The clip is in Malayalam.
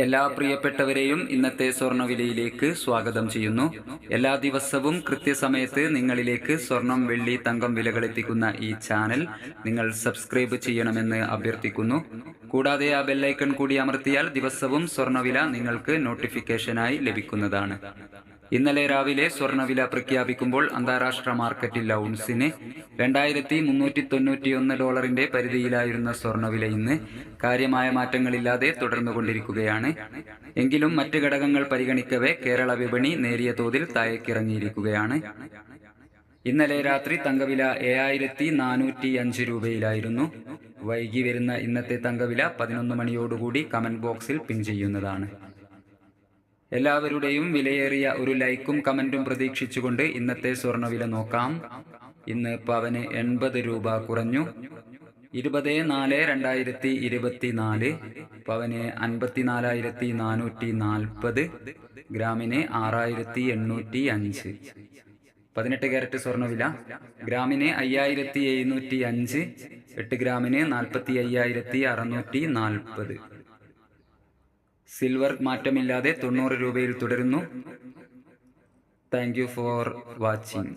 എല്ലാ പ്രിയപ്പെട്ടവരെയും ഇന്നത്തെ സ്വർണ്ണവിലയിലേക്ക് സ്വാഗതം ചെയ്യുന്നു. എല്ലാ ദിവസവും കൃത്യസമയത്ത് നിങ്ങളിലേക്ക് സ്വർണം, വെള്ളി, തങ്കം വിലകൾ എത്തിക്കുന്ന ഈ ചാനൽ നിങ്ങൾ സബ്സ്ക്രൈബ് ചെയ്യണമെന്ന് അഭ്യർത്ഥിക്കുന്നു. കൂടാതെ ആ ബെല്ലൈക്കൺ കൂടി അമർത്തിയാൽ ദിവസവും സ്വർണ്ണവില നിങ്ങൾക്ക് നോട്ടിഫിക്കേഷനായി ലഭിക്കുന്നതാണ്. ഇന്നലെ രാവിലെ സ്വർണ്ണവില പ്രഖ്യാപിക്കുമ്പോൾ അന്താരാഷ്ട്ര മാർക്കറ്റിൽ ഔൺസിന് $2391 പരിധിയിലായിരുന്ന സ്വർണ്ണവില ഇന്ന് കാര്യമായ മാറ്റങ്ങളില്ലാതെ തുടർന്നുകൊണ്ടിരിക്കുകയാണ്. എങ്കിലും മറ്റ് ഘടകങ്ങൾ പരിഗണിക്കവേ കേരള വിപണി നേരിയ തോതിൽ താഴേക്കിറങ്ങിയിരിക്കുകയാണ്. ഇന്നലെ രാത്രി തങ്കവില 7405 രൂപയിലായിരുന്നു. വൈകി വരുന്ന ഇന്നത്തെ തങ്കവില 11 മണിയോടുകൂടി കമന്റ് ബോക്സിൽ പിൻ ചെയ്യുന്നതാണ്. എല്ലാവരുടെയും വിലയേറിയ ഒരു ലൈക്കും കമന്റും പ്രതീക്ഷിച്ചുകൊണ്ട് ഇന്നത്തെ സ്വർണ്ണവില നോക്കാം. ഇന്ന് പവന് 80 രൂപ കുറഞ്ഞു. 20/4/2024 പവന് 54,440, ഗ്രാമിന് 6,805. 18 ക്യാരറ്റ് സ്വർണ്ണവില ഗ്രാമിന് 5,705, 8 ഗ്രാമിന് 45,640. സിൽവർ മാറ്റമില്ലാതെ 90 രൂപയിൽ തുടരുന്നു. Thank you for watching.